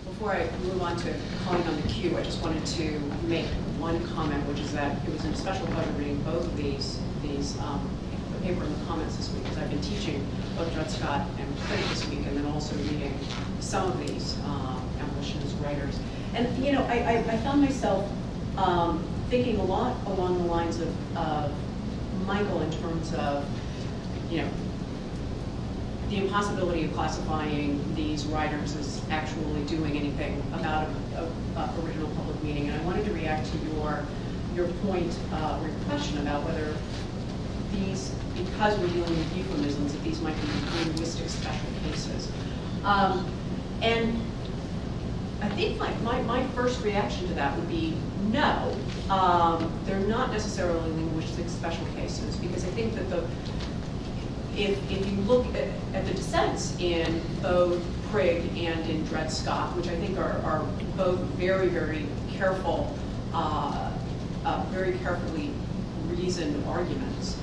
Before I move on to calling on the queue, I just wanted to make one comment, which is that it was a special pleasure reading both of these the paper and the comments this week, because I've been teaching both Dred Scott and Craig this week, and then also reading some of these abolitionist writers. And you know, I found myself thinking a lot along the lines of Michael in terms of, you know, the impossibility of classifying these writers as actually doing anything about a original public meaning. And I wanted to react to your point or your question about whether these, because we're dealing with euphemisms, that these might be linguistic special cases. And I think my first reaction to that would be no. They're not necessarily linguistic special cases, because I think that if you look at the dissents in both Prigg and in Dred Scott, which I think are both very, very careful, very carefully reasoned arguments,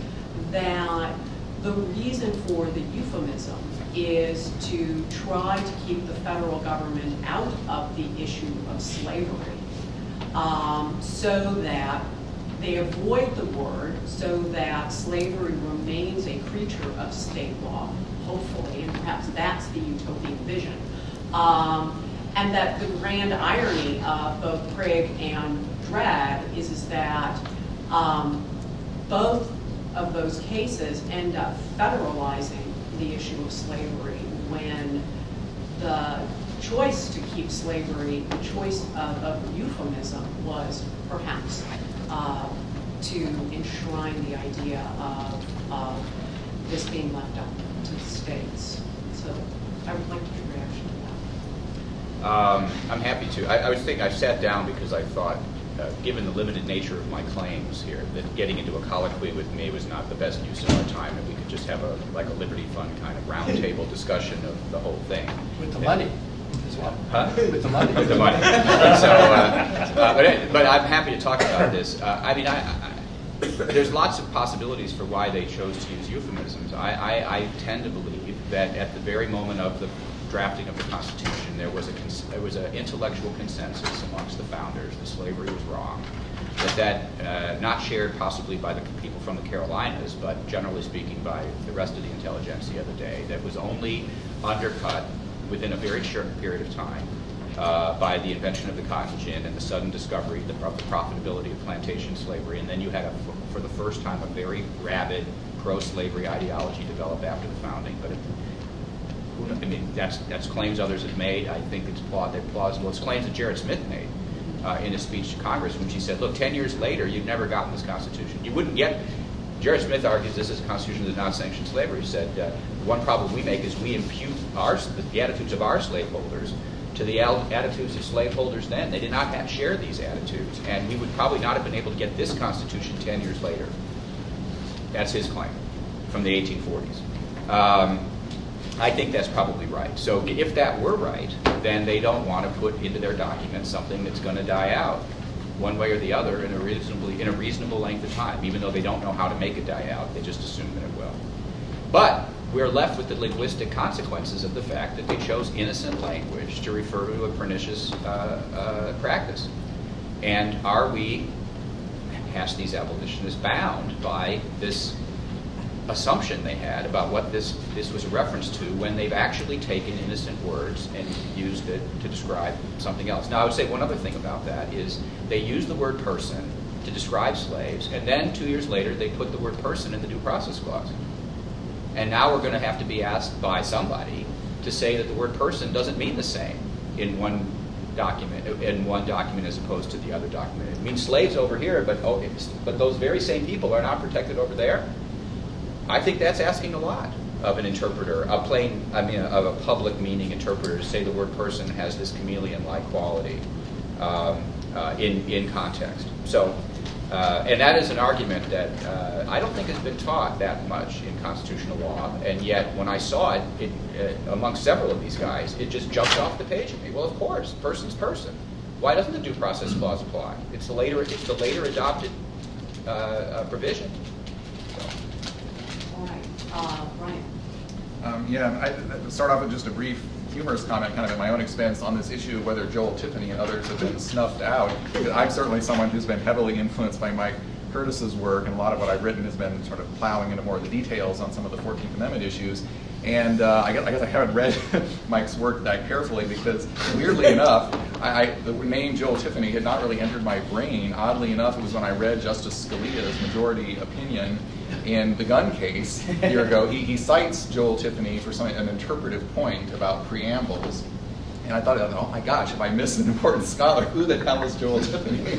that the reason for the euphemism is to try to keep the federal government out of the issue of slavery, so that they avoid the word, so that slavery remains a creature of state law, hopefully, and perhaps that's the utopian vision. And that the grand irony of both Prigg and Dred is that both of those cases end up federalizing the issue of slavery, when the choice to keep slavery, the choice of euphemism, was perhaps to enshrine the idea of this being left up to the states. So I would like to get a reaction to that. I'm happy to. I was thinking, I sat down because I thought, given the limited nature of my claims here, that getting into a colloquy with me was not the best use of our time, and we could just have a Liberty Fund kind of roundtable discussion of the whole thing. With the money. Huh? With the money. With the money. So, but I'm happy to talk about this. I mean, there's lots of possibilities for why they chose to use euphemisms. I tend to believe that at the very moment of the drafting of the Constitution, there was an intellectual consensus amongst the founders that slavery was wrong. That not shared possibly by the people from the Carolinas, but generally speaking by the rest of the intelligentsia of the day, that was only undercut within a very short period of time by the invention of the cotton gin and the sudden discovery of the profitability of plantation slavery. And then you had, for the first time, a very rabid pro-slavery ideology develop after the founding. But I mean, that's claims others have made. I think it's plausible. It's claims that Jared Smith made in his speech to Congress when she said, look, 10 years later, you've never gotten this Constitution. You wouldn't get, Jared Smith argues this is a Constitution that does not sanction slavery. He said, one problem we make is we impute the attitudes of our slaveholders to the attitudes of slaveholders then. They did not share these attitudes, and we would probably not have been able to get this Constitution 10 years later. That's his claim from the 1840s. I think that's probably right. So if that were right, then they don't want to put into their document something that's going to die out one way or the other in a reasonable length of time, even though they don't know how to make it die out. They just assume that it will. But we're left with the linguistic consequences of the fact that they chose innocent language to refer to a pernicious practice. And are we, past these abolitionists, bound by this assumption they had about what this was a reference to, when they've actually taken innocent words and used it to describe something else? Now, I would say one other thing about that is they used the word person to describe slaves, and then 2 years later they put the word person in the Due Process Clause. And now we're going to have to be asked by somebody to say that the word person doesn't mean the same in one document as opposed to the other document. It means slaves over here, but those very same people are not protected over there. I think that's asking a lot of an interpreter, of a public meaning interpreter, to say the word person has this chameleon-like quality in context. So, and that is an argument that I don't think has been taught that much in constitutional law, and yet when I saw it amongst several of these guys, it just jumped off the page at me. Well, of course, person's person. Why doesn't the Due Process Clause apply? It's the later adopted provision. All right, Brian. Yeah, I'll start off with just a brief humorous comment, kind of at my own expense, on this issue of whether Joel Tiffany and others have been snuffed out. I'm certainly someone who's been heavily influenced by Mike Curtis's work, and a lot of what I've written has been sort of plowing into more of the details on some of the 14th Amendment issues. And I guess I haven't read Mike's work that carefully because, weirdly enough, the name Joel Tiffany had not really entered my brain. Oddly enough, it was when I read Justice Scalia's majority opinion in the gun case a year ago. He cites Joel Tiffany for an interpretive point about preambles. And I thought, oh my gosh, if I miss an important scholar, who the hell is Joel Tiffany?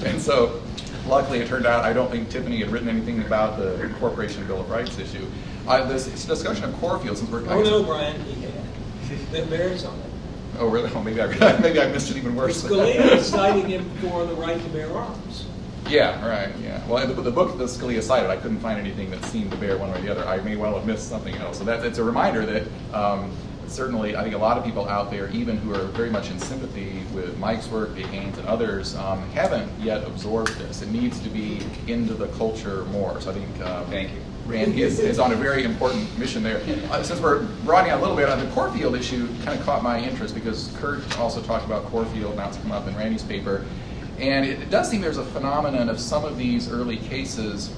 And so, luckily, it turned out I don't think Tiffany had written anything about the Incorporation Bill of Rights issue. This discussion of Corfield, since we're... Oh no, Brian, he had. That bears on it. Oh really? Oh, maybe I missed it even worse. Scalia is citing him for the right to bear arms. Yeah, right, yeah. Well, the book that Scalia cited, I couldn't find anything that seemed to bear one way or the other. I may well have missed something else. So it's a reminder that certainly I think a lot of people out there, even who are very much in sympathy with Mike's work, Dave Haynes, and others, haven't yet absorbed this. It needs to be into the culture more. So I think Thank you. Randy is on a very important mission there. Since we're broadening out a little bit on the Corfield issue, kind of caught my interest because Kurt also talked about Corfield, now it's come up in Randy's paper. And it does seem there's a phenomenon of some of these early cases,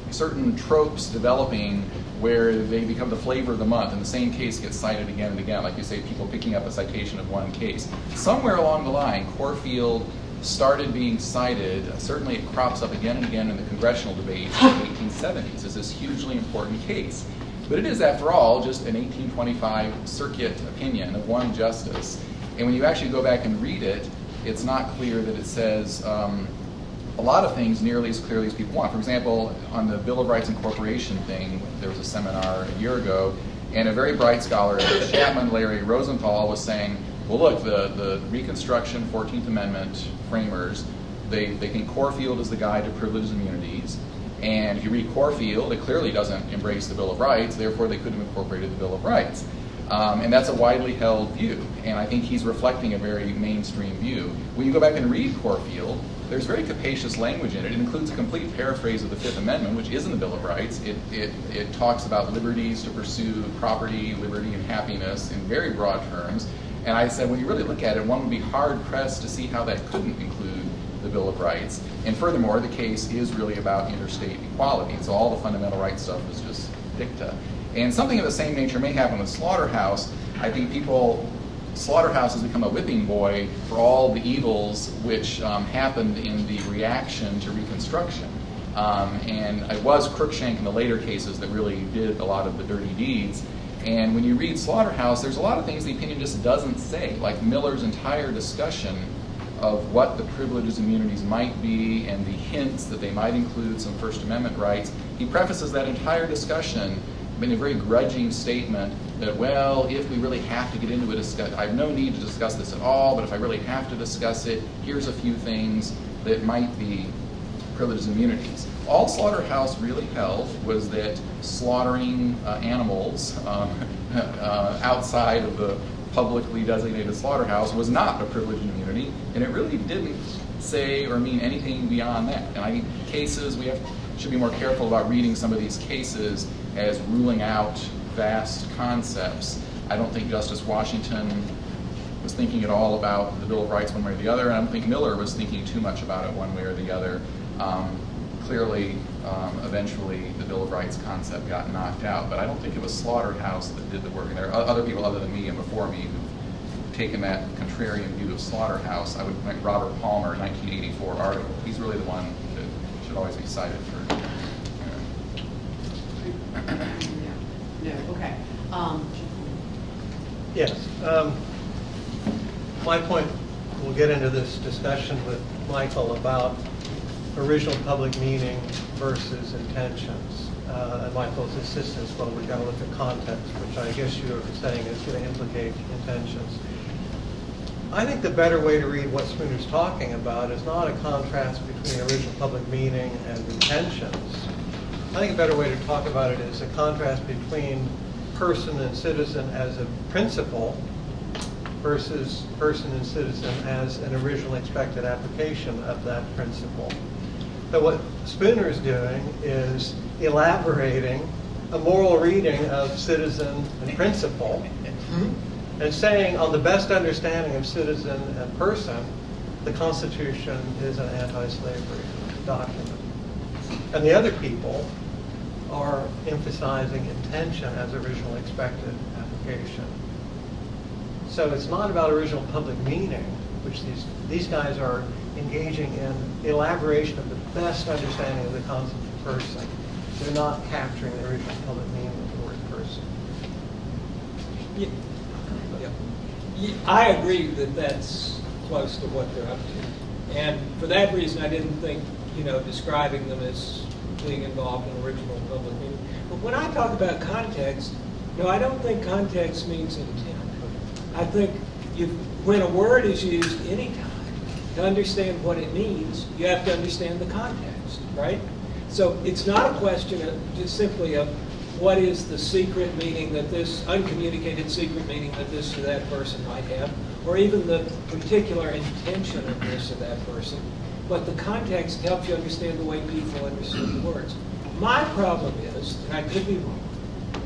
certain tropes developing where they become the flavor of the month, and the same case gets cited again and again. Like you say, people picking up a citation of one case. Somewhere along the line, Corfield started being cited. Certainly it crops up again and again in the congressional debates in the 1870s as this hugely important case. But it is, after all, just an 1825 circuit opinion of one justice. And when you actually go back and read it, it's not clear that it says a lot of things nearly as clearly as people want. For example, on the Bill of Rights Incorporation thing, there was a seminar a year ago, and a very bright scholar, Chapman Larry Rosenthal, was saying, well, look, the Reconstruction 14th Amendment framers, they think Corfield is the guide to privileges and immunities. And if you read Corfield, it clearly doesn't embrace the Bill of Rights, therefore they couldn't have incorporated the Bill of Rights. And that's a widely held view, and I think he's reflecting a very mainstream view. When you go back and read Corfield, there's very capacious language in it. It includes a complete paraphrase of the Fifth Amendment, which is in the Bill of Rights. It talks about liberties to pursue property, liberty, and happiness in very broad terms. And I said, when you really look at it, one would be hard-pressed to see how that couldn't include the Bill of Rights. And furthermore, the case is really about interstate equality. So all the fundamental rights stuff is just dicta. And something of the same nature may happen with Slaughterhouse. I think Slaughterhouse has become a whipping boy for all the evils which happened in the reaction to Reconstruction. And it was Cruikshank in the later cases that really did a lot of the dirty deeds. And when you read Slaughterhouse, there's a lot of things the opinion just doesn't say, like Miller's entire discussion of what the privileges and immunities might be and the hints that they might include some First Amendment rights. He prefaces that entire discussion in a very grudging statement that, well, if we really have to get into a discussion, I have no need to discuss this at all, but if I really have to discuss it, here's a few things that might be privileges and immunities. All Slaughterhouse really held was that slaughtering animals outside of the publicly designated slaughterhouse was not a privilege and immunity, and it really didn't say or mean anything beyond that. And I think cases, should be more careful about reading some of these cases as ruling out vast concepts. I don't think Justice Washington was thinking at all about the Bill of Rights one way or the other, and I don't think Miller was thinking too much about it one way or the other. Clearly, eventually, the Bill of Rights concept got knocked out, but I don't think it was Slaughterhouse that did the work. And there are other people other than me and before me who've taken that contrarian view of Slaughterhouse. I would like Robert Palmer, 1984 article. He's really the one that should always be cited for. No, okay. Yes. My point, we'll get into this discussion with Michael about original public meaning versus intentions. And Michael's insistence, well, we've got to look at context, which I guess you were saying is going to implicate intentions. I think the better way to read what Spooner's talking about is not a contrast between original public meaning and intentions. I think a better way to talk about it is a contrast between person and citizen as a principle versus person and citizen as an originally expected application of that principle. So what Spooner is doing is elaborating a moral reading of citizen and principle and saying on the best understanding of citizen and person, the Constitution is an anti-slavery document. And the other people are emphasizing intention as originally expected application. So it's not about original public meaning, which these guys are engaging in elaboration of the best understanding of the concept of person. They're not capturing the original public meaning of the word person. Yeah, I agree that that's close to what they're up to. And for that reason, I didn't think, describing them as being involved in original public meaning. But when I talk about context, I don't think context means intent. I think when a word is used anytime, to understand what it means, you have to understand the context, right? So it's not a question of just simply of what is the secret meaning that this, uncommunicated secret meaning that this or that person might have, or even the particular intention of this or that person. But the context helps you understand the way people understood the words. My problem is, and I could be wrong,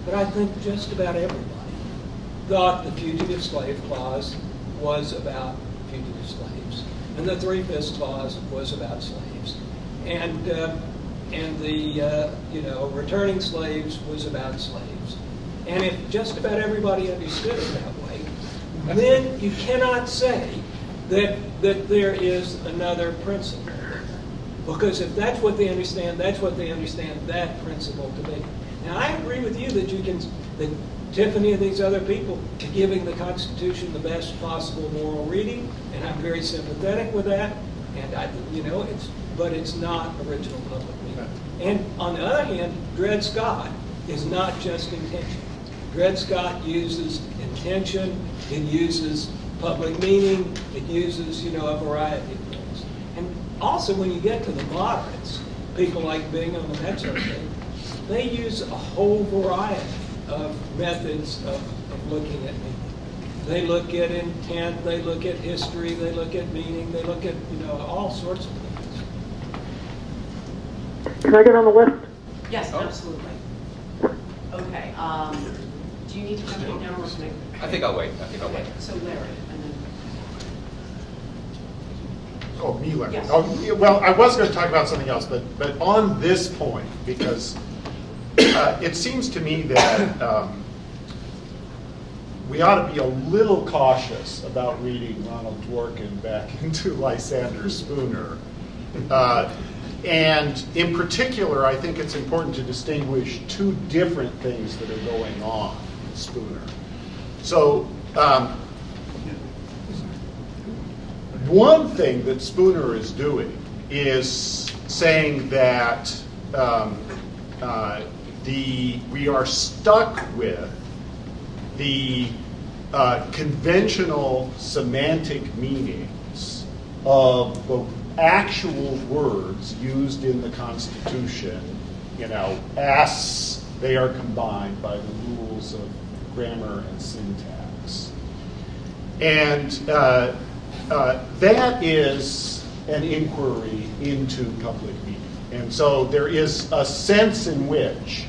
but I think just about everybody thought the Fugitive Slave Clause was about fugitive slaves, and the Three-Fifths Clause was about slaves, and the returning slaves was about slaves. And if just about everybody understood it that way, then you cannot say that there is another principle. Because if that's what they understand, that's what they understand that principle to be. Now, I agree with you that Tiffany and these other people are giving the Constitution the best possible moral reading, and I'm very sympathetic with that. And but it's not original public meaning. And on the other hand, Dred Scott is not just intention. Dred Scott uses intention, it uses public meaning, it uses, a variety of things. And also when you get to the moderates, people like Bingham and that sort of thing, they use a whole variety of methods of looking at meaning. They look at intent, they look at history, they look at meaning, they look at, all sorts of things. Can I get on the list? Yes, absolutely. Okay. Do you need to come down or can I think I'll wait. Okay, so Larry, and then... Oh, me, Larry. Yes. Oh, yeah, well, I was going to talk about something else, but on this point, because it seems to me that we ought to be a little cautious about reading Ronald Dworkin back into Lysander Spooner. And in particular, I think it's important to distinguish two different things that are going on in Spooner. So one thing that Spooner is doing is saying that we are stuck with the conventional semantic meanings of the actual words used in the Constitution, as they are combined by the rules of grammar and syntax. And that is an inquiry into public meaning. And so there is a sense in which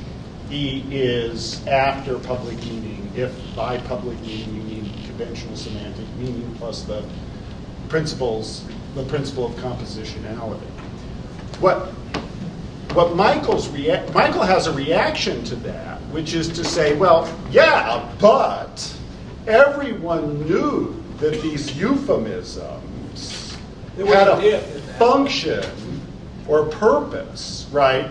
he is after public meaning, if by public meaning you mean conventional semantic meaning plus the principle of compositionality. What Michael has a reaction to that, which is to say, well, yeah, but everyone knew that these euphemisms had a function or purpose, right?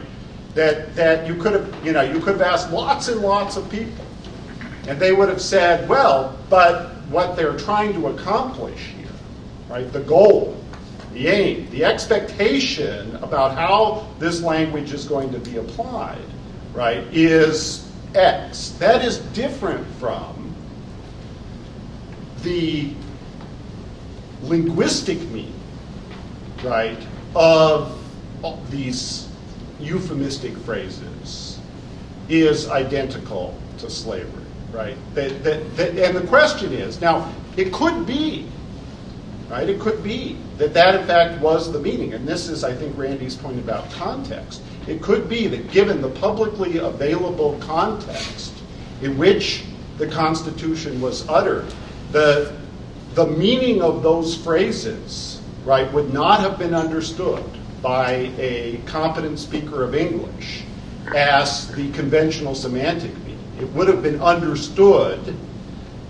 That you could have asked lots and lots of people, and they would have said, well, but what they're trying to accomplish here, right? The goal, the aim, the expectation about how this language is going to be applied, right, is X. That is different from the linguistic meaning, right, of these euphemistic phrases is identical to slavery, right? And the question is, now, it could be, right? It could be that in fact was the meaning. And this is, I think, Randy's point about context. It could be that given the publicly available context in which the Constitution was uttered, the meaning of those phrases, right, would not have been understood by a competent speaker of English as the conventional semantic meaning. It would have been understood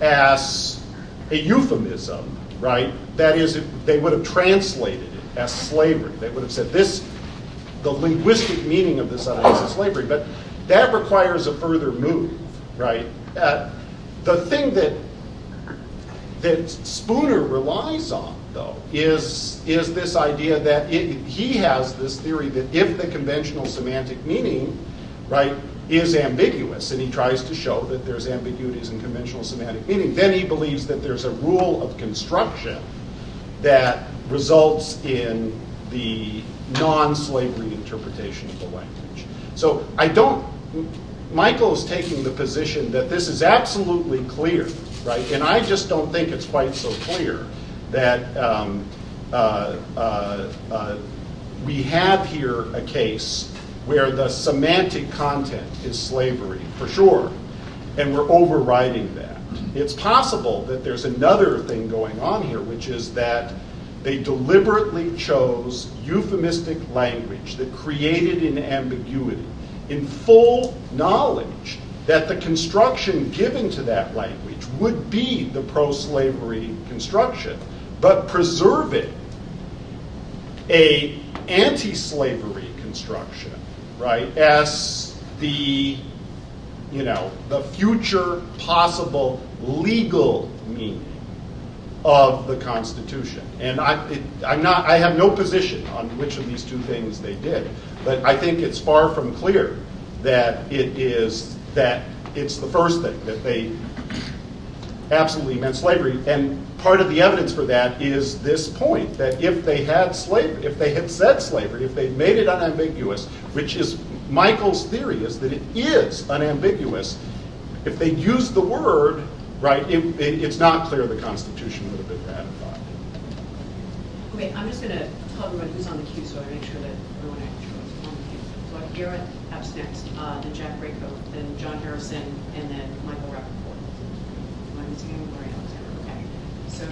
as a euphemism, right? That is, they would have translated it as slavery. They would have said the linguistic meaning of this item is slavery, but that requires a further move, right? The thing that Spooner relies on, though, is this idea that he has this theory that if the conventional semantic meaning, right, is ambiguous, and he tries to show that there's ambiguities in conventional semantic meaning, then he believes that there's a rule of construction that results in the non-slavery interpretation of the language. So Michael is taking the position that this is absolutely clear, right? And I just don't think it's quite so clear that we have here a case where the semantic content is slavery, for sure, and we're overriding that. It's possible that there's another thing going on here, which is that they deliberately chose euphemistic language that created an ambiguity in full knowledge that the construction given to that language would be the pro-slavery construction, but preserving a anti-slavery construction, right, as the future possible legal meaning of the Constitution. And I have no position on which of these two things they did, but I think it's far from clear that it's the first thing, that they absolutely meant slavery. And part of the evidence for that is this point, that if they had said slavery, if they'd made it unambiguous, which is Michael's theory, is that it is unambiguous, if they'd used the word, right, it's not clear the Constitution would have been ratified. Okay, I'm just going to tell everyone who's on the queue so I make sure that everyone actually is on the queue. So I have Garrett Epps next, then Jack Rayco, then John Harrison, and then Michael Rappaport. Am I missing anyone? Lori Alexander. Okay. So,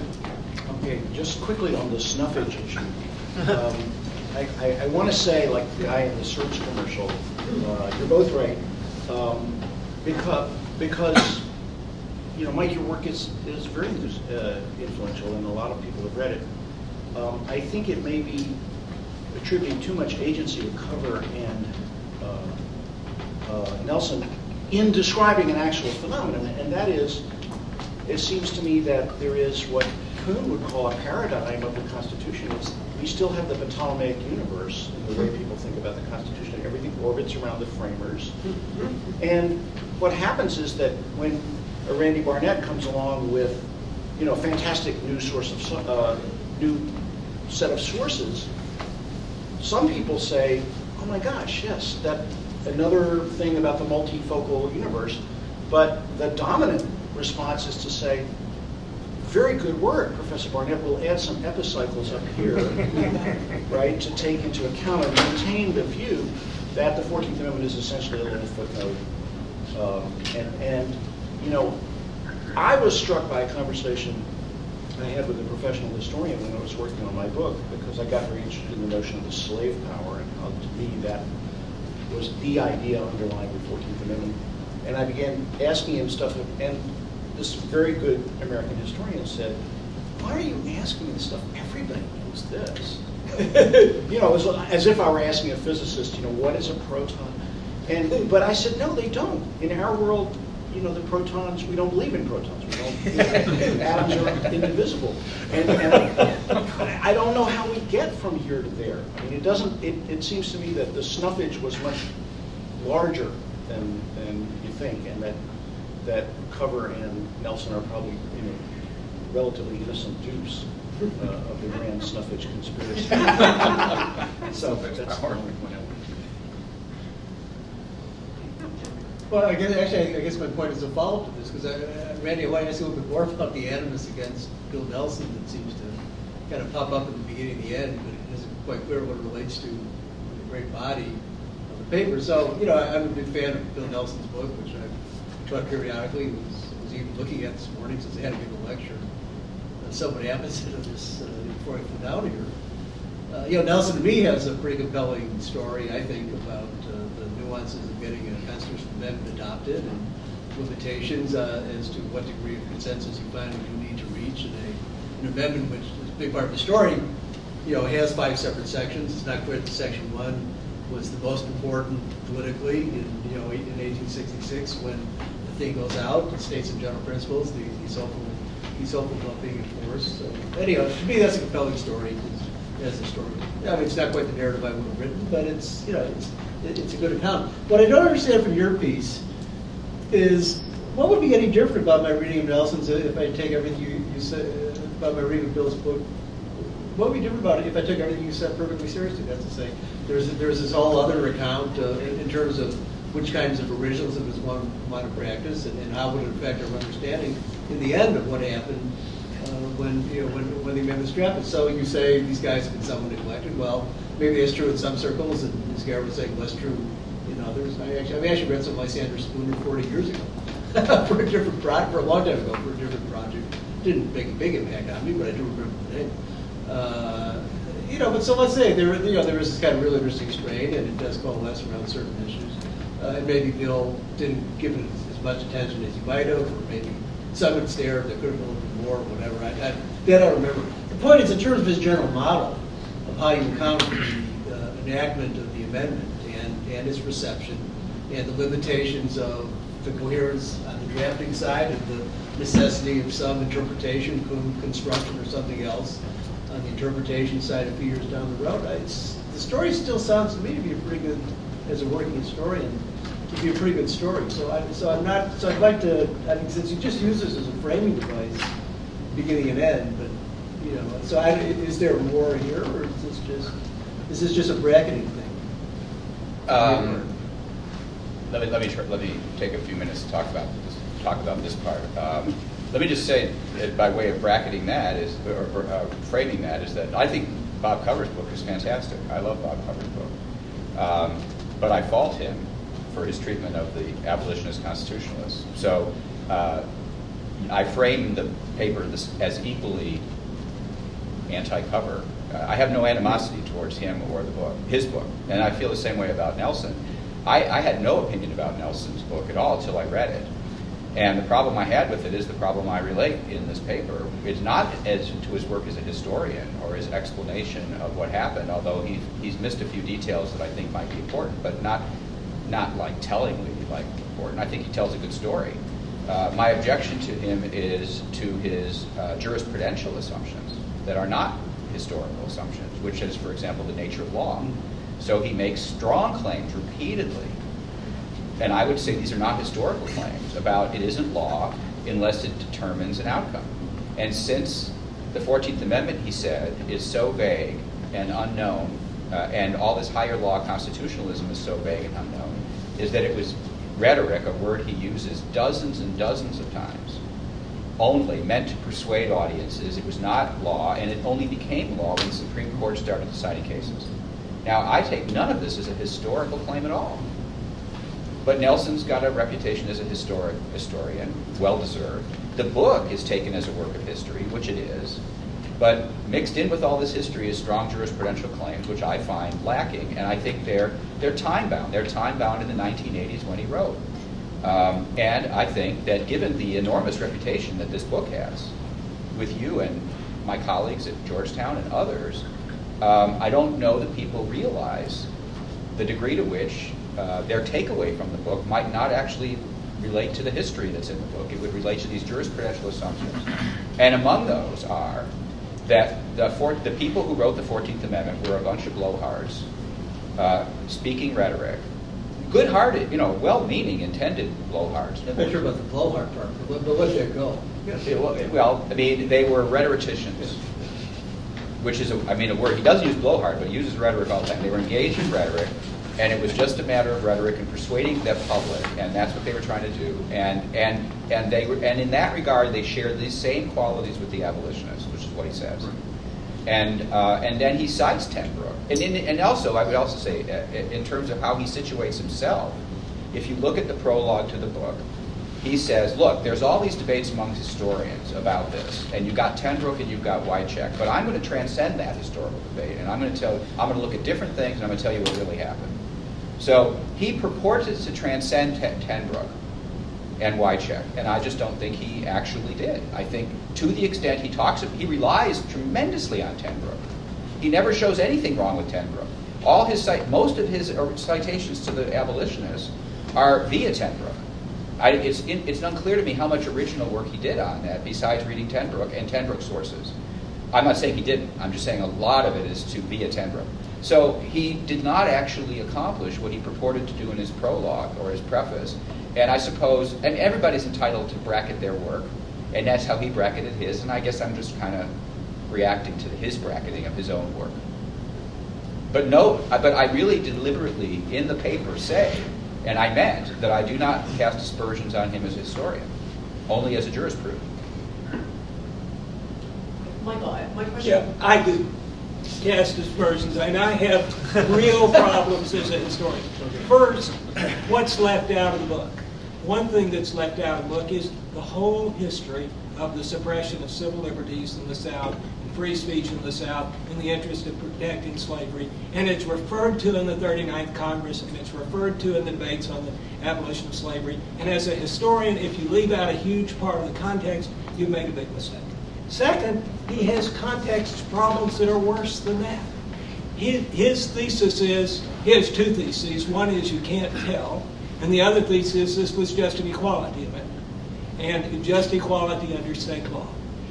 okay, just quickly on the snuffage issue. I want to say, like the guy in the search commercial, you're both right, because Mike, your work is very influential, and a lot of people have read it. I think it may be attributing too much agency to Cover and Nelson in describing an actual phenomenon, and that is, it seems to me that there is what Kuhn would call a paradigm of the Constitution. We still have the Ptolemaic universe in the way people think about the Constitution. Everything orbits around the framers. And what happens is that when Randy Barnett comes along with, fantastic new new set of sources, some people say, oh my gosh, yes, that another thing about the multifocal universe. But the dominant response is to say, very good work, Professor Barnett. We'll add some epicycles up here, right, to take into account and maintain the view that the 14th Amendment is essentially a little footnote. I was struck by a conversation I had with a professional historian when I was working on my book, because I got very interested in the notion of the slave power, and how, to me, that was the idea underlying the 14th Amendment. And I began asking him stuff, and this very good American historian said, why are you asking me this stuff? Everybody knows this. It was as if I were asking a physicist, what is a proton? But I said, no, they don't. In our world, the protons, we don't believe in protons. We don't believe atoms are indivisible. And I don't know how we get from here to there. I mean, it seems to me that the snuffage was much larger than you think, and that Cover and Nelson are probably, relatively innocent dupes of the grand snuffage conspiracy. So that's the only point I want. Well, I guess my point is a follow-up to this, because Randy, I want to ask you a little bit more about the animus against Bill Nelson that seems to kind of pop up at the beginning and the end, but it isn't quite clear what it relates to the great body of the paper. So, I'm a big fan of Bill Nelson's book, which I've taught periodically. It was even looking at this morning since I had to give a lecture. Somebody happens to this before I flew down here. Nelson to me has a pretty compelling story, I think, about the nuances of getting a Constitutional Amendment adopted and limitations as to what degree of consensus you finally do need to reach in an amendment, which is a big part of the story. Has 5 separate sections. It's not clear that Section 1 was the most important politically in 1866 when the thing goes out. It states some general principles. He's hopeful about being enforced. So anyhow, to me, that's a compelling story as a story. I mean, it's not quite the narrative I would have written, but it's a good account. What I don't understand from your piece is what would be any different about my reading of Nelson's if I take everything you said about my reading of Bill's book. What would be different about it if I took everything you said perfectly seriously? That's to say, there's this whole other account in terms of which kinds of originalism does one want to practice, and how would it affect our understanding in the end of what happened when the amendments drafted. So you say these guys have been somewhat neglected. Well, maybe that's true in some circles, and as Garrett was saying, less true in others. I actually read something by Sanders Spooner 40 years ago for a different project, for a long time ago, for a different project. Didn't make a big impact on me, but I do remember the name. But so let's say there was this kind of really interesting strain, and it does coalesce around certain issues. And maybe Bill didn't give it as much attention as he might have, or maybe some would stare, there could have been a little bit more, or whatever. That I don't remember. The point is, in terms of his general model of how you account for the enactment of the amendment and its reception, and the limitations of the coherence on the drafting side, and the necessity of some interpretation, construction, or something else on the interpretation side a few years down the road. The story still sounds to me to be a pretty good, as a working historian, to be a pretty good story. So I'd like to, I mean, since you just use this as a framing device, beginning and end, but is there more here, or is this just a bracketing thing? Let me take a few minutes to talk about this part. Let me just say, by way of bracketing that or framing that, is that I think Bob Cover's book is fantastic. I love Bob Cover's book, but I fault him for his treatment of the abolitionist constitutionalists. So I frame the paper as equally anti-cover. I have no animosity towards him or the book, his book, and I feel the same way about Nelson. I had no opinion about Nelson's book at all until I read it. And the problem I had with it is the problem I relate in this paper. It's not as to his work as a historian or his explanation of what happened, although he's missed a few details that I think might be important, but not like tellingly like important. I think he tells a good story. My objection to him is to his jurisprudential assumptions that are not historical assumptions, which is, for example, the nature of law. So he makes strong claims repeatedly, and I would say these are not historical claims about it isn't law unless it determines an outcome. And since the 14th Amendment, he said, is so vague and unknown, and all this higher law constitutionalism is so vague and unknown, is that it was rhetoric, a word he uses dozens and dozens of times, only meant to persuade audiences. It was not law, and it only became law when the Supreme Court started deciding cases. Now, I take none of this as a historical claim at all. But Nelson's got a reputation as a historian, well-deserved. The book is taken as a work of history, which it is, but mixed in with all this history is strong jurisprudential claims, which I find lacking, and I think they're time-bound. They're time-bound in the 1980s when he wrote. And I think that given the enormous reputation that this book has, with you and my colleagues at Georgetown and others, I don't know that people realize the degree to which their takeaway from the book might not actually relate to the history that's in the book. It would relate to these jurisprudential assumptions. And among those are that the people who wrote the 14th Amendment were a bunch of blowhards, speaking rhetoric, good-hearted, well-meaning, intended blowhards. I'm not sure about the blowhard part, but let that go. Well, I mean, they were rhetoricians, which is, a word. He doesn't use blowhard, but he uses rhetoric all the time. They were engaged in rhetoric, and it was just a matter of rhetoric and persuading the public, and that's what they were trying to do. And in that regard, they shared these same qualities with the abolitionists, which is what he says. Right. And then he cites Ten Broeck. And also, I would also say, in terms of how he situates himself, if you look at the prologue to the book, he says, look, there's all these debates among historians about this, and you've got Tenbrook and you've got Wycheck, but I'm going to transcend that historical debate, and I'm going to look at different things, and I'm going to tell you what really happened. So he purported to transcend Tenbrook and Wycheck, and I just don't think he actually did. I think to the extent he relies tremendously on Tenbrook. He never shows anything wrong with Tenbrook. Most of his citations to the abolitionists are via Tenbrook. It's unclear to me how much original work he did on that besides reading Tenbrook and Tenbrook sources. I'm not saying he didn't. I'm just saying a lot of it is via Tenbrook. So he did not actually accomplish what he purported to do in his prologue or his preface. And I suppose, and everybody's entitled to bracket their work, and that's how he bracketed his, and I guess I'm just kind of reacting to his bracketing of his own work. But I really deliberately, in the paper, say, and I meant that I do not cast aspersions on him as a historian, only as a jurisprudent. Michael, my question. Yeah, I do cast aspersions, and I have real problems as a historian. First, what's left out of the book? One thing that's left out of the book is the whole history of the suppression of civil liberties in the South, and free speech in the South, in the interest of protecting slavery. And it's referred to in the 39th Congress, and it's referred to in the debates on the abolition of slavery. And as a historian, if you leave out a huge part of the context, you've made a big mistake. Second, he has context problems that are worse than that. His thesis is, he has two theses. One is you can't tell, and the other thesis, this was just an equality amendment, and just equality under state law.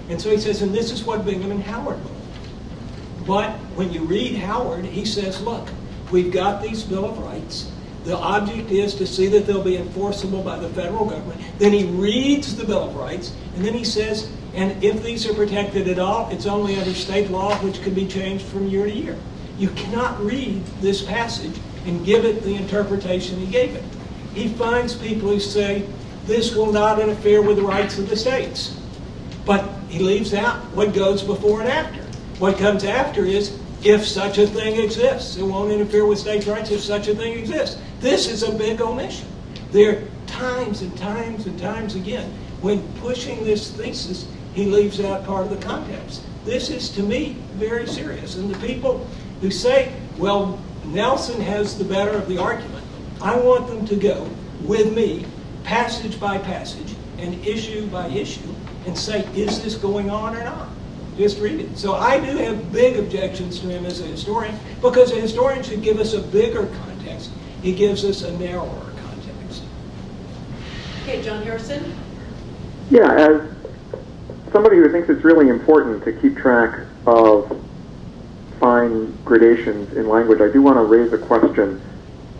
And so he says, and this is what Bingham and Howard believed. But when you read Howard, he says, look, we've got these Bill of Rights. The object is to see that they'll be enforceable by the federal government. Then he reads the Bill of Rights, and then he says, and if these are protected at all, it's only under state law, which can be changed from year to year. You cannot read this passage and give it the interpretation he gave it. He finds people who say, this will not interfere with the rights of the states. But he leaves out what goes before and after. What comes after is, if such a thing exists. It won't interfere with states' rights if such a thing exists. This is a big omission. There are times and times and times again, when pushing this thesis, he leaves out part of the context. This is, to me, very serious. And the people who say, well, Nelson has the better of the argument, I want them to go with me, passage by passage, and issue by issue, and say, is this going on or not? Just read it. So I do have big objections to him as a historian, because a historian should give us a bigger context. He gives us a narrower context. Okay, John Harrison. Yeah, as somebody who thinks it's really important to keep track of fine gradations in language, I do want to raise a question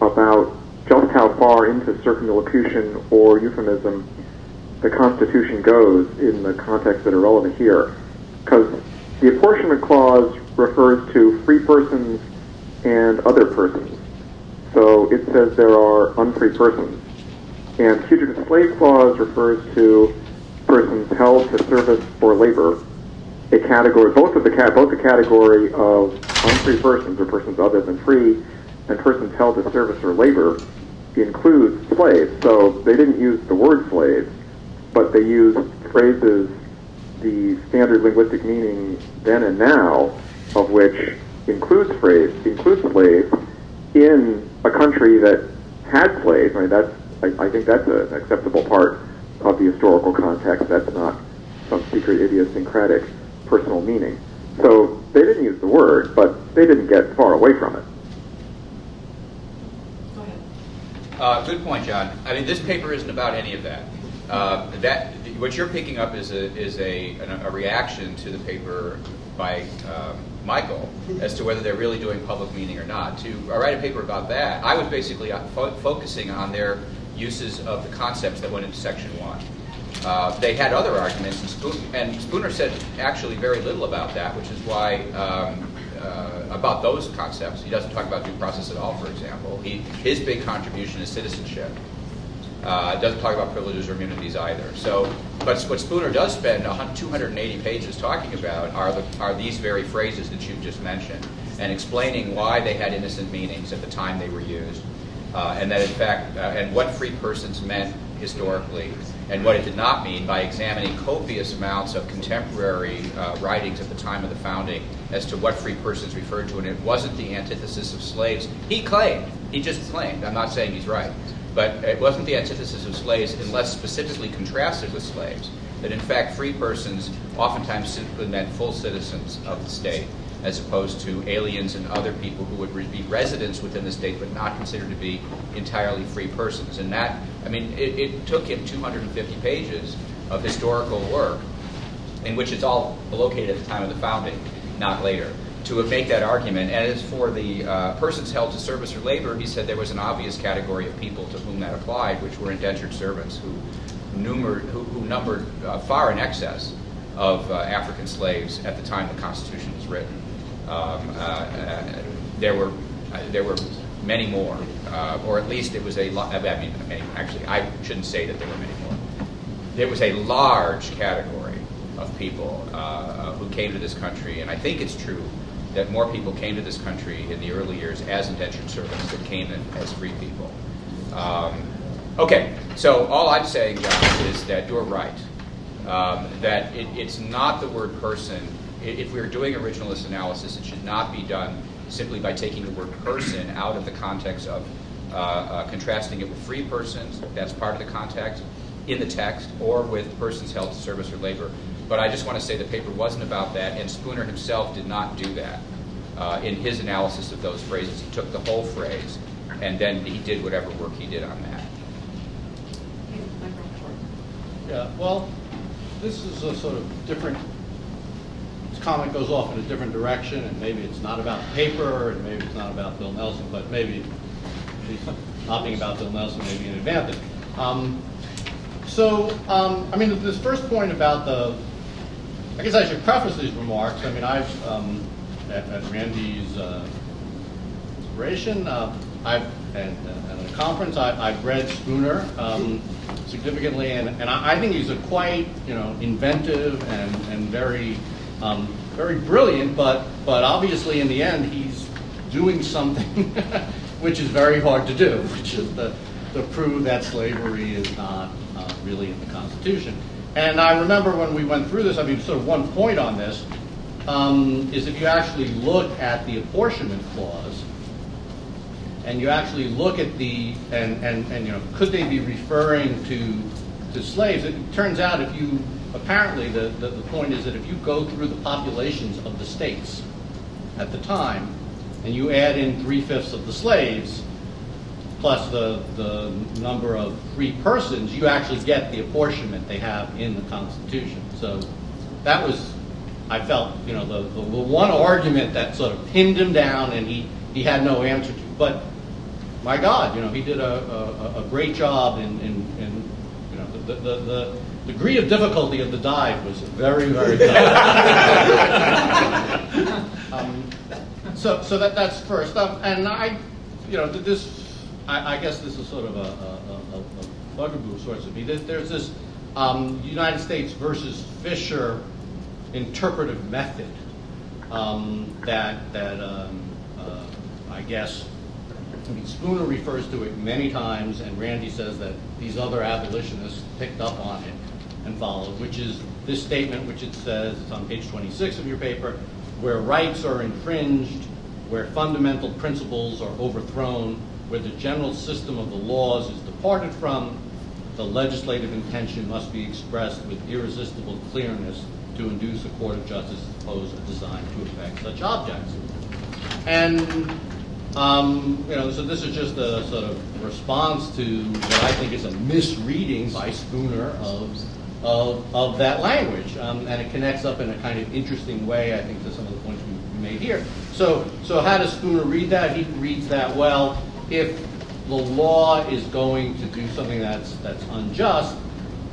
about just how far into circumlocution or euphemism the Constitution goes in the context that are relevant here. Because the apportionment clause refers to free persons and other persons. So it says there are unfree persons. And fugitive slave clause refers to persons held to service or labor. A category, both the category of unfree persons or persons other than free, and persons held to service or labor includes slaves. So they didn't use the word slave, but they used phrases, the standard linguistic meaning then and now, of which includes slaves in a country that had slaves. I mean, I think that's an acceptable part of the historical context. That's not some secret idiosyncratic personal meaning. So they didn't use the word, but they didn't get far away from it. Go ahead. Good point, John. I mean, this paper isn't about any of that. What you're picking up is a reaction to the paper by Michael as to whether they're really doing public meaning or not. To write a paper about that, I was basically focusing on their uses of the concepts that went into Section 1. They had other arguments, and Spooner said actually very little about that, which is why about those concepts. He doesn't talk about due process at all, for example. His big contribution is citizenship. Doesn't talk about privileges or immunities either. So, but what Spooner does spend 280 pages talking about are these very phrases that you've just mentioned, and explaining why they had innocent meanings at the time they were used, and that in fact, and what free persons meant historically and what it did not mean by examining copious amounts of contemporary writings at the time of the founding as to what free persons referred to. And it wasn't the antithesis of slaves. He just claimed, I'm not saying he's right, but it wasn't the antithesis of slaves unless specifically contrasted with slaves, that in fact free persons oftentimes simply meant full citizens of the state, as opposed to aliens and other people who would be residents within the state but not considered to be entirely free persons. And that, I mean, it took him 250 pages of historical work, in which it's all located at the time of the founding, not later, to make that argument. And as for the persons held to service or labor, he said there was an obvious category of people to whom that applied, which were indentured servants who numbered far in excess of African slaves at the time the Constitution was written. There were many more, or at least it was a lot. I mean, actually, I shouldn't say that there were many more. There was a large category of people who came to this country, and I think it's true that more people came to this country in the early years as indentured servants than came in as free people. Okay, so all I'm saying, John, is that you're right. That it's not the word person. If we were doing originalist analysis, it should not be done simply by taking the word person out of the context of contrasting it with free persons. That's part of the context in the text, or with persons held to service or labor. But I just want to say the paper wasn't about that, and Spooner himself did not do that. In his analysis of those phrases, he took the whole phrase, and then he did whatever work he did on that. Yeah, well, this is a sort of different, this comic goes off in a different direction, and maybe it's not about the paper, and maybe it's not about Bill Nelson, but maybe not being about Bill Nelson may be an advantage. I mean, this first point about I guess I should preface these remarks. I mean, I've, at Randy's inspiration, at a conference, I've read Spooner significantly, and I think he's a quite, inventive and very, very brilliant, but obviously in the end he's doing something which is very hard to do, which is to prove that slavery is not really in the Constitution. And I remember when we went through this, I mean, sort of one point on this is if you actually look at the apportionment clause, and you actually look at and could they be referring to slaves? It turns out apparently the point is that if you go through the populations of the states at the time, and you add in 3/5 of the slaves, plus the number of free persons, you actually get the apportionment they have in the Constitution. So that was, I felt, the one argument that sort of pinned him down and he had no answer to. But my God, he did a great job in the degree of difficulty of the dive was very, very good. So that's first. And I guess this is sort of a bugaboo of sorts of me. There's this United States versus Fisher interpretive method that I guess, Spooner refers to it many times, and Randy says that these other abolitionists picked up on it and followed, which is this statement, which it says, it's on page 26 of your paper, where rights are infringed, where fundamental principles are overthrown, where the general system of the laws is departed from, the legislative intention must be expressed with irresistible clearness to induce a court of justice to propose a design to effect such objects. And so this is just a sort of response to what I think is a misreading by Spooner of that language, and it connects up in a kind of interesting way, I think, to some of the points we made here. So how does Spooner read that? He reads that, well, if the law is going to do something that's unjust,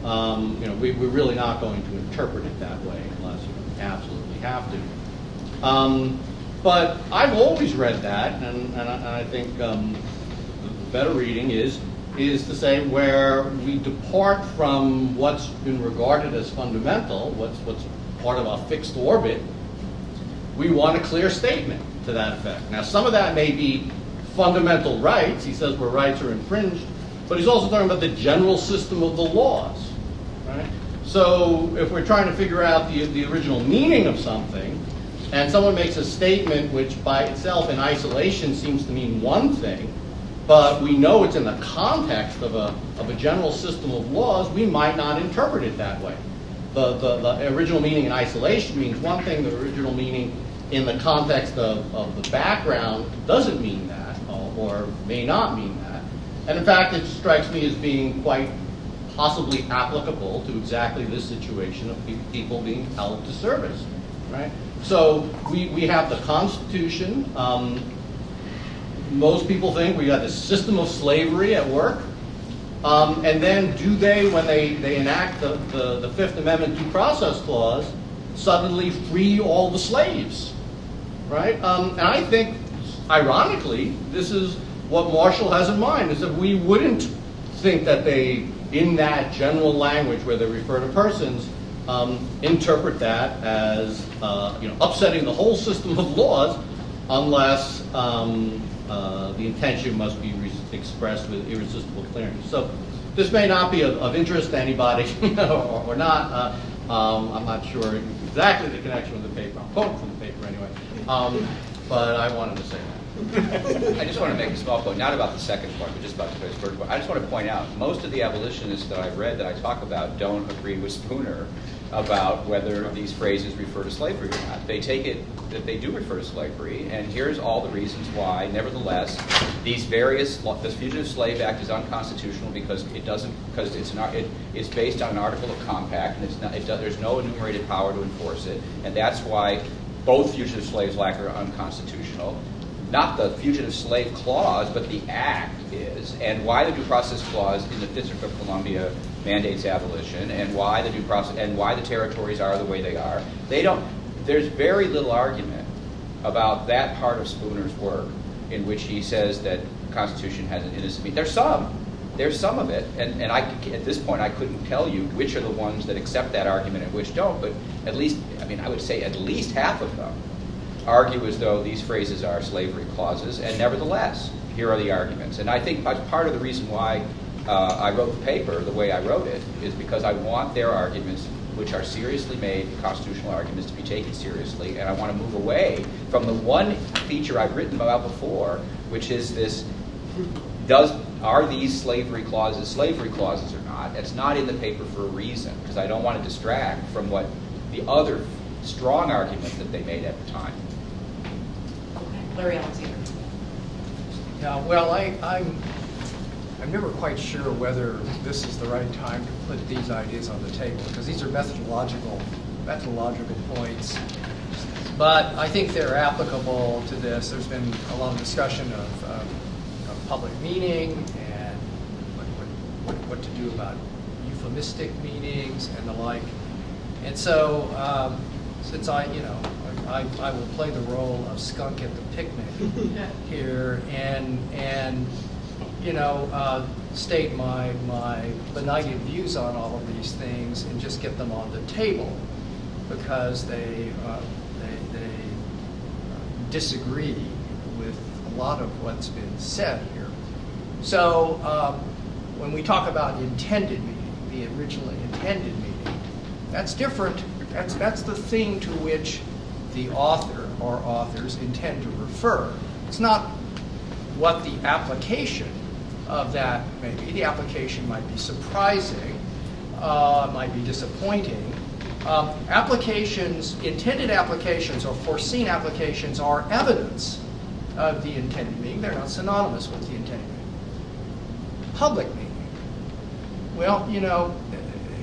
we're really not going to interpret it that way unless you absolutely have to. But I've always read that, and I think the better reading is to say where we depart from what's been regarded as fundamental, what's part of our fixed orbit, we want a clear statement to that effect. Now, some of that may be fundamental rights. He says where rights are infringed. but he's also talking about the general system of the laws, right? So if we're trying to figure out the original meaning of something, and someone makes a statement which by itself in isolation seems to mean one thing, but we know it's in the context of a general system of laws, we might not interpret it that way. The original meaning in isolation means one thing, the original meaning in the context of the background doesn't mean that, or may not mean that. And in fact, it strikes me as being quite possibly applicable to exactly this situation of people being held to service, right? So we have the Constitution. Most people think we got this system of slavery at work. And then do they, when they enact the Fifth Amendment Due Process Clause, suddenly free all the slaves, right? And I think, ironically, this is what Marshall has in mind, is that we wouldn't think that they, in that general language where they refer to persons, interpret that as upsetting the whole system of laws, unless the intention must be expressed with irresistible clearness. So this may not be of interest to anybody or not. I'm not sure exactly the connection with the paper. I'm quoting from the paper anyway. But I wanted to say that. I just want to make a small point, not about the second point, but just about the first point. I just want to point out, most of the abolitionists that I've read that I talk about don't agree with Spooner about whether these phrases refer to slavery or not. They take it that they do refer to slavery, and here's all the reasons why. Nevertheless, this Fugitive Slave Act is unconstitutional because it's based on an article of compact, and there's no enumerated power to enforce it, and that's why both Fugitive Slaves Act are unconstitutional. Not the Fugitive Slave Clause, but the Act is, and why the Due Process Clause in the District of Columbia mandates abolition, and why the territories are the way they are. There's very little argument about that part of Spooner's work in which he says that the Constitution has an innocent meaning. There's some of it, and at this point I couldn't tell you which are the ones that accept that argument and which don't, but I would say at least half of them argue as though these phrases are slavery clauses, and nevertheless, here are the arguments. And I think part of the reason why I wrote the paper the way I wrote it is because I want their arguments, which are seriously made constitutional arguments, to be taken seriously, and I want to move away from the one feature I've written about before, which is this, are these slavery clauses or not? It's not in the paper for a reason, because I don't want to distract from what the other strong argument that they made at the time. Larry Alexander. Yeah, well, I'm never quite sure whether this is the right time to put these ideas on the table, because these are methodological points. But I think they're applicable to this. There's been a lot of discussion of public meaning and what to do about euphemistic meanings and the like. And so, since I will play the role of skunk at the picnic here and state my benighted views on all of these things and just get them on the table because they disagree with a lot of what's been said here. So when we talk about intended meaning, the originally intended meaning, that's different. That's the thing to which the author or authors intend to refer. It's not what the application of that may be. The application might be surprising, might be disappointing. Intended applications or foreseen applications are evidence of the intended meaning. They're not synonymous with the intended meaning. Public meaning. Well,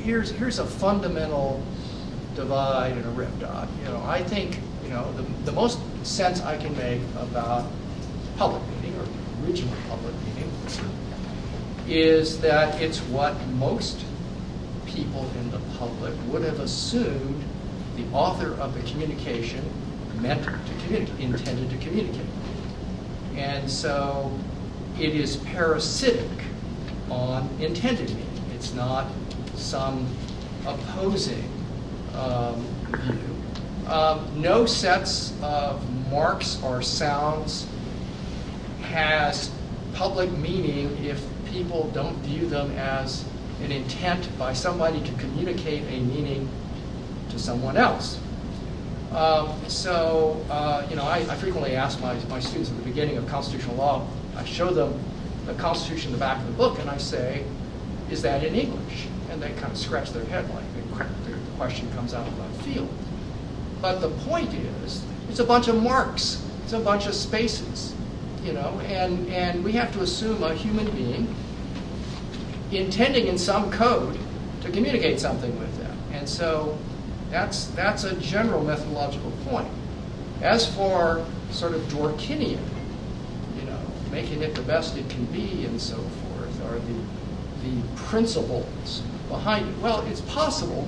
here's a fundamental divide and a rip dot. I think the most sense I can make about public meaning or the original public meaning is that it's what most people in the public would have assumed the author of the communication meant to communicate, intended to communicate. And so it is parasitic on intended meaning. It's not some opposing view. No sets of marks or sounds has public meaning if people don't view them as an intent by somebody to communicate a meaning to someone else. I frequently ask my students at the beginning of constitutional law, I show them the Constitution in the back of the book, and I say, is that in English? And they kind of scratch their head like the question comes out of left field. But the point is, it's a bunch of marks. It's a bunch of spaces, and we have to assume a human being intending in some code to communicate something with them. And so that's a general methodological point. As for sort of Dworkinian, making it the best it can be and so forth, or the principles behind it, well, it's possible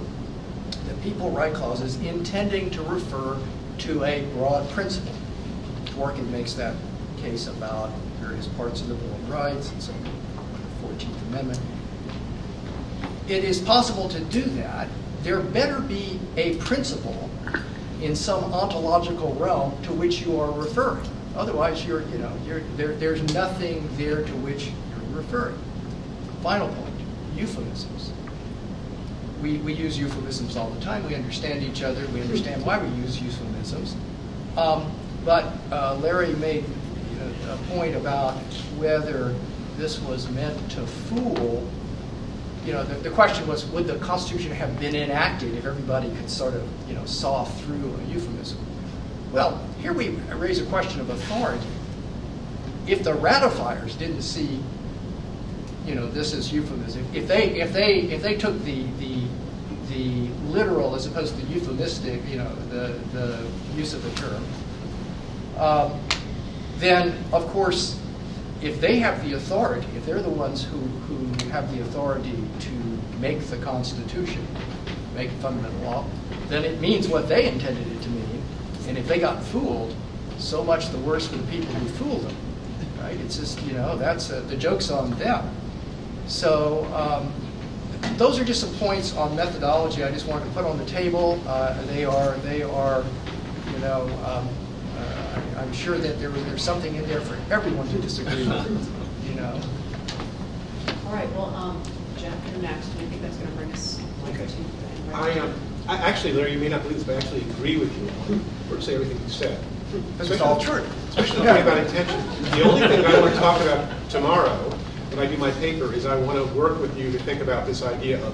that people write clauses intending to refer to a broad principle. Dworkin makes that case about various parts of the Bill of Rights and so on, the 14th Amendment. It is possible to do that. There better be a principle in some ontological realm to which you are referring. Otherwise, there's nothing there to which you're referring. Final point, euphemisms. We use euphemisms all the time. We understand each other. We understand why we use euphemisms. But Larry made a point about whether this was meant to fool. The question was, would the Constitution have been enacted if everybody could sort of, saw through a euphemism? Well, here we raise a question of authority. If the ratifiers didn't see, this as euphemism, if they took the literal as opposed to the euphemistic, the use of the term, then of course, if they have the authority, if they're the ones who have the authority to make the Constitution, make fundamental law, then it means what they intended it to mean. And if they got fooled, so much the worse for the people who fooled them, right? It's just, that's the joke's on them. So those are just some points on methodology I just wanted to put on the table. They are, I'm sure that there's something in there for everyone to disagree with, All right, well, Jeff, you're next, and I think that's going to bring us Okay. to I actually, Larry, you may not believe this, but I actually agree with you on virtually everything you said. It's all true. Especially the point about intention. The only thing I want to talk about tomorrow when I do my paper is I want to work with you to think about this idea of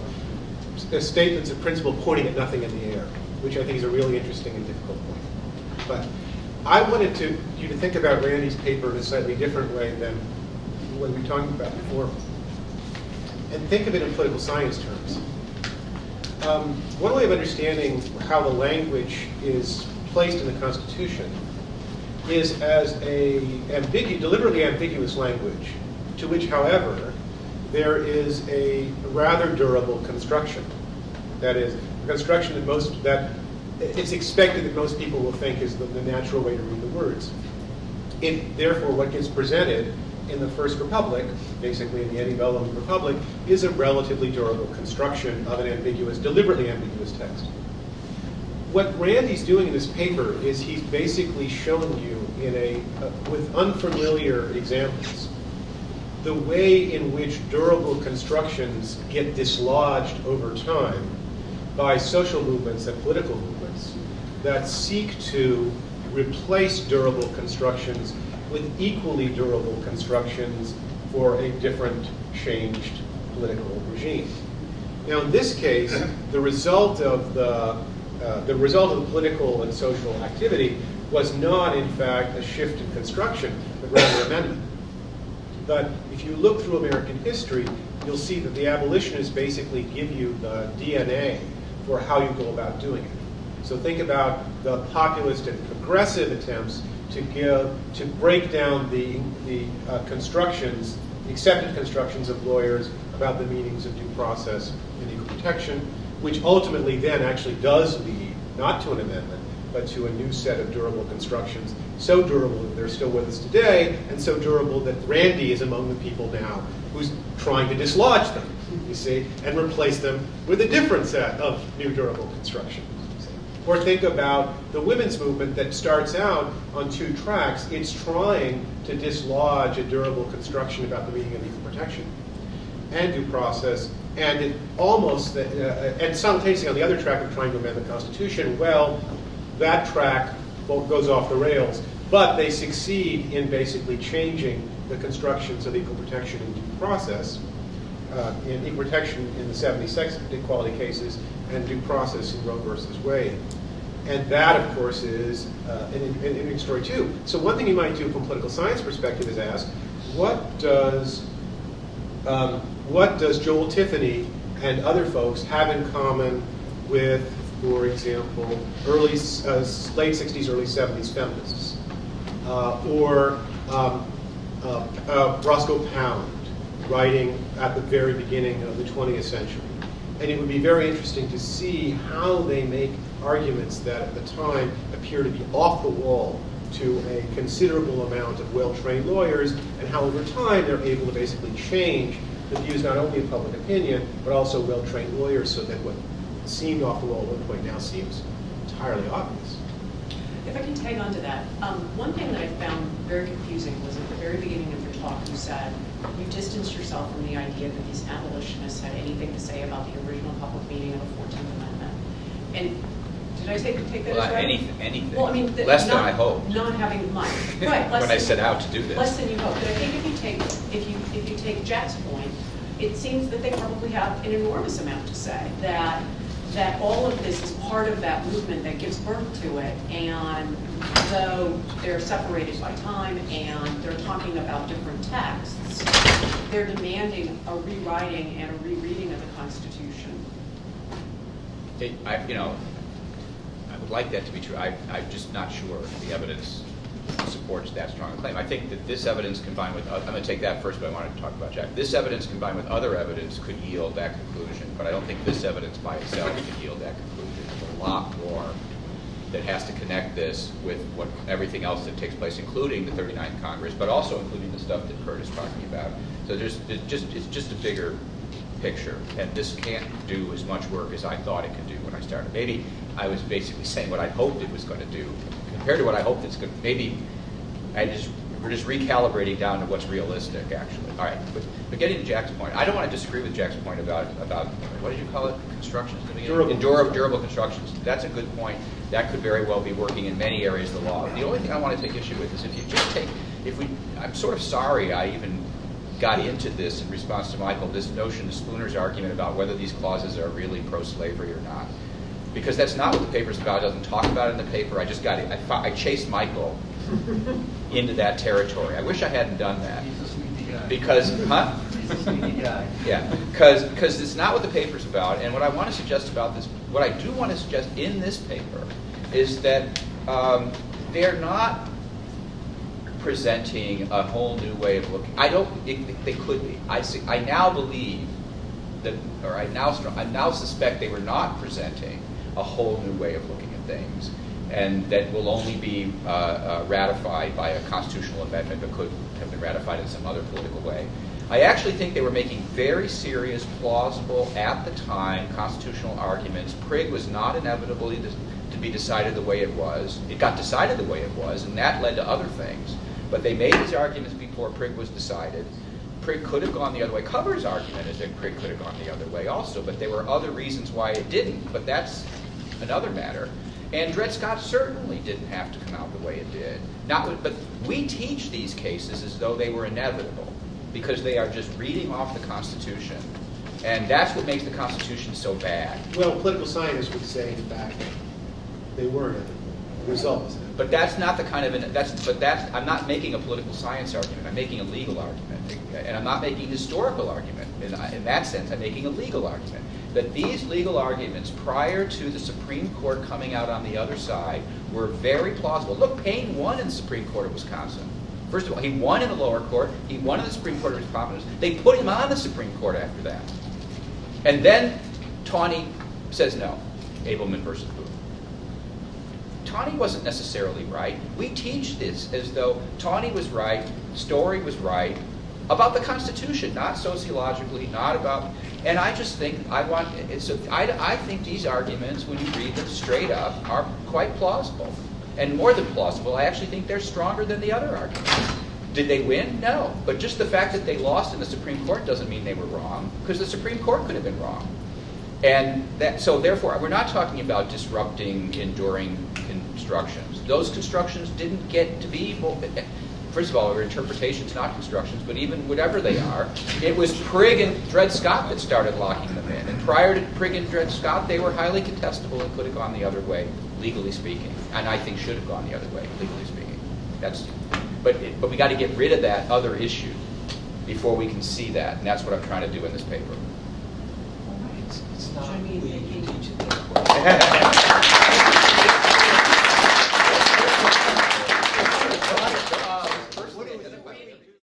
statements of principle pointing at nothing in the air, which I think is a really interesting and difficult point. But I wanted you to think about Randy's paper in a slightly different way than what we were talking about before, and think of it in political science terms. One way of understanding how the language is placed in the Constitution is as a deliberately ambiguous language, to which, however, there is a rather durable construction. That is, a construction that it's expected that most people will think is the natural way to read the words. Therefore, what gets presented in the First Republic, basically in the antebellum Republic, is a relatively durable construction of an deliberately ambiguous text. What Randy's doing in this paper is he's basically showing you with unfamiliar examples the way in which durable constructions get dislodged over time by social movements and political movements that seek to replace durable constructions with equally durable constructions for a different, changed political regime. Now, in this case, the result of the political and social activity was not, in fact, a shift in construction, but rather amendment. But if you look through American history, you'll see that the abolitionists basically give you the DNA for how you go about doing it. So think about the populist and progressive attempts to break down the constructions, the accepted constructions of lawyers about the meanings of due process and equal protection, which ultimately then actually does lead not to an amendment, but to a new set of durable constructions, so durable that they're still with us today, and so durable that Randy is among the people now who's trying to dislodge them, you see, and replace them with a different set of new durable constructions. Or think about the women's movement that starts out on two tracks. It's trying to dislodge a durable construction about the meaning of equal protection. and due process, and it almost, and simultaneously on the other track of trying to amend the Constitution, well, that track goes off the rails, but they succeed in basically changing the constructions of equal protection and due process, in equal protection in the 76 equality cases, and due process in Roe versus Wade. And that, of course, is an interesting story, too. So one thing you might do from a political science perspective is ask, what does Joel Tiffany and other folks have in common with, for example, late 60s, early 70s feminists? Or Roscoe Pound, writing at the very beginning of the 20th century. And it would be very interesting to see how they make arguments that at the time appear to be off the wall to a considerable amount of well-trained lawyers, and how over time they're able to basically change the views not only of public opinion, but also well-trained lawyers, so that what seemed off the wall at one point now seems entirely obvious. If I can tag on to that, one thing that I found very confusing was at the very beginning of your talk, you said you distanced yourself from the idea that these abolitionists had anything to say about the original public meaning of the 14th Amendment. And did I take that as right? Anything. Well, I mean, less than I hoped. Not having money, right? When I set out to do this. Less than you hoped. But I think if you take Jack's point, it seems that they probably have an enormous amount to say. That all of this is part of that movement that gives birth to it, and though they're separated by time and they're talking about different texts, they're demanding a rewriting and a rereading of the Constitution. I would like that to be true. I'm just not sure the evidence supports that strong a claim. I think that this evidence combined with, I'm going to take that first, but I wanted to talk about Jack. This evidence combined with other evidence could yield that conclusion, but I don't think this evidence by itself could yield that conclusion. There's a lot more that has to connect this with everything else that takes place, including the 39th Congress, but also including the stuff that Kurt is talking about. So it's just a bigger picture, and this can't do as much work as I thought it could do when I started. Maybe I was basically saying what I hoped it was going to do, compared to what I hoped it's going to. Maybe we're just recalibrating down to what's realistic, actually. All right, but getting to Jack's point, I don't want to disagree with Jack's point about what did you call it? Constructions in the beginning? Durable constructions. That's a good point. That could very well be working in many areas of the law. The only thing I want to take issue with is I'm sort of sorry I even got into this in response to Michael, this notion of Spooner's argument about whether these clauses are really pro-slavery or not. Because that's not what the paper's about. It doesn't talk about it in the paper. I chased Michael into that territory. I wish I hadn't done that. He's a sneaky guy. Because, huh? He's a sneaky guy. Yeah, because it's not what the paper's about. And what I want to suggest about this, what I do want to suggest in this paper is that they're not presenting a whole new way of looking. They could be. I now believe that, or I now suspect they were not presenting a whole new way of looking at things, and that will only be ratified by a constitutional amendment that could have been ratified in some other political way. I actually think they were making very serious, plausible, at the time, constitutional arguments. Prigg was not inevitably to be decided the way it was. It got decided the way it was, and that led to other things. But they made these arguments before Prigg was decided. Prigg could have gone the other way. Cover's argument is that Prigg could have gone the other way also, but there were other reasons why it didn't, but that's another matter. And Dred Scott certainly didn't have to come out the way it did. But we teach these cases as though they were inevitable, because they are just reading off the Constitution. And that's what makes the Constitution so bad. Well, political scientists would say, in fact, they were inevitable. The result was inevitable. But that's not the kind of, I'm not making a political science argument. I'm making a legal argument. And I'm not making a historical argument. In that sense, I'm making a legal argument. That these legal arguments, prior to the Supreme Court coming out on the other side, were very plausible. Look, Payne won in the Supreme Court of Wisconsin. First of all, he won in the lower court. He won in the Supreme Court of Wisconsin. They put him on the Supreme Court after that. And then Tawney says no. Abelman versus Booth. Tawney wasn't necessarily right. We teach this as though Tawney was right, Story was right, about the Constitution, not sociologically, not about... And I just think, I think these arguments, when you read them straight up, are quite plausible. And more than plausible, I actually think they're stronger than the other arguments. Did they win? No. But just the fact that they lost in the Supreme Court doesn't mean they were wrong, because the Supreme Court could have been wrong. And so therefore, we're not talking about disrupting enduring constructions. Those constructions didn't get to be, first of all, they were interpretations, not constructions, but even whatever they are, it was Prigg and Dred Scott that started locking them in. And prior to Prigg and Dred Scott, they were highly contestable and could have gone the other way, legally speaking. And I think should have gone the other way, legally speaking. But we got to get rid of that other issue before we can see that. And that's what I'm trying to do in this paper. It's not, we teach it